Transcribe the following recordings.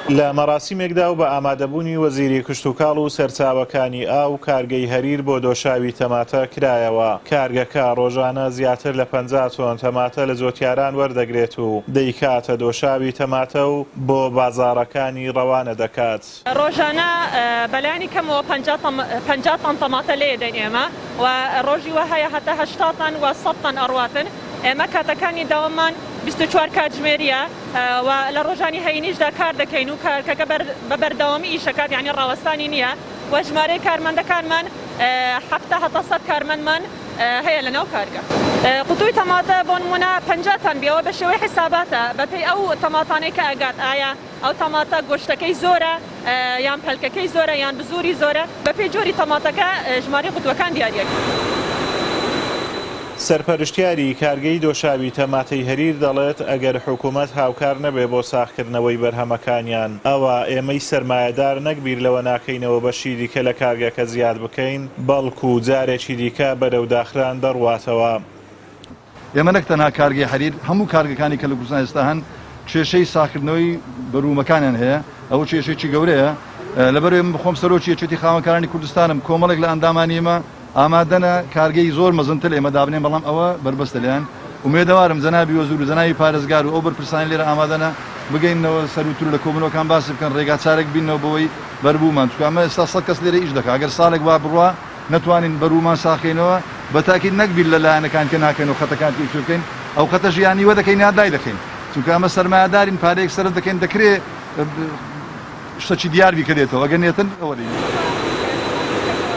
لە مەراسیمێکدا و بە ئامادەبوونی وەزیری کشتوکاڵ و سەرچاوەکانی ئاو کارگەی هەریر بۆ دۆشاوی تەماتە کرایەوە. کارگەکە ڕۆژانە زیاتر لە 50 تۆن تەماتە لە جۆتیاران وەردەگرێت و دەیکاتە دۆشاوی تەماتە و بۆ بازاڕەکانی ڕەوانە دەکات. ڕۆژانە بەلایانی کەمەوە 50 تۆن تەماتە لێ دەین ئێمە و ڕۆژی وە هەیە هەتا 80 تۆن و 100 تۆن ئەڕواتن. ئێمە کاتەکانی داوامان 24 کاتژمێریە و لە ڕۆژانی هەینیشدا کار دەکەین و کارکەکە بە بەردەوامی ئیشەکات یعنی ڕاوەستانی نییە و ژمارەی کارمەندەکانمان 700 کارمەندمان هەیە لەناو کارگە. قوتووی تەماتە بۆ نمونە 50 تۆن بێەوە بە شێوەی حساباتە بەپێی ئەو تەماتانەی کە ئەگات ئایا ئەو تەماتە گۆشتەکەی زۆرە یان پەلکەکەی زۆرە یان بزوری زۆرە بەپێی جۆری تەماتەکە ژمارەی قوتوەکان دیاریەکە. سەرپەرشتیاری کارگەی دۆشاوی تەماتەی هەریر دەڵێت ئەگەر حکوومەت هاوکار نەبێ بۆ ساختکردنەوەی بەرهەمەکانیان ئەوە ئێمەی سەرمایەدار نەکبیر لەوە ناکەینەوە بەشی دیکە لە کارگەکە زیاد بکەین بەڵکو جارێکی دیکە بەرەو داخران دەڕواتەوە. ئێمە نەک تەنها کارگەی هەریر هەموو کارگەکانی کە لە کوردستان ئێستا هەن کێشەی ساختکردنەوەی بەروومەکانیان هەیە ئەو کێشەیەکی گەورەیە لەبەرەوەی من بخۆم سەرۆکی یەکێتی خاوەنکارانی کوردستانم کۆمەڵێک لە ئەندامانی ئێمە ئامادەنە کارگەی زۆر مەزنتر ئێمە دابنێن بەڵام ئەوە بربەستە لێیان ومێدەوارم جەنابی وەزیر و جەنابی پارێزگار و ئەو بەرپرسانی لێرە ئامادەنە بگەینەوە سەروتر لە کۆبنەوەکان باس بکەن ڕێگا چارێک بینەوە بەوەی بەربوومان چونکە ئەمە ئێستا 100 کەس لێرە ئیش دەکات ئەگەر ساڵێک وا بڕوا نەتوانین بەربوومان ساخینەوە بەتاکید نەکبیر لەلایەنەکان کە ناکەین و خەتەکان تێکچوو بکەین ئەو خەتە ژیانی وە دەکەین یادای دەکەین چونکە ئەمە سەرمایەدارین پارەیەک سەرف دەکەین دەکرێت شتێکی دیار بیکرێتەوە ئەگەر نێتن ئەوە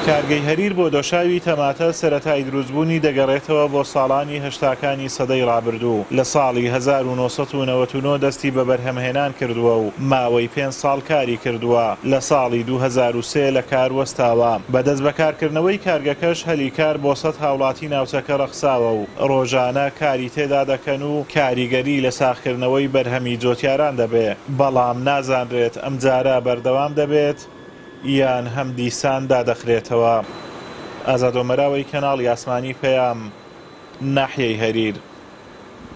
کارگەی هەریر بۆ دۆشاوی تەماتە سەرەتای دروستبوونی دەگەڕێتەوە بۆ ساڵانی هەشتاکانی سەدەی ڕابردوو. لە ساڵی 1999 دەستی بە بەرهەمهێنان کردووە و ماوەی 5 ساڵ کاری کردووە. لە ساڵی 2003 لە کار وەستاوە. بەدەست بەکارکردنەوەی کارگەکەش هەلیکار بۆ 100 هاوڵاتی ناوچەکە ڕەخساوە و ڕۆژانە کاری تێدا دەکەن و کاریگەری لە ساختکردنەوەی بەرهەمی جۆتیاران دەبێت. بەڵام نازانرێت ئەم جارە بەردەوام دەبێت یان هەم دیسان دادەخرێتەوە. ئازاد ئۆمەراوی کەناڵی ئاسمانی پەیام ناحیەی هەریر.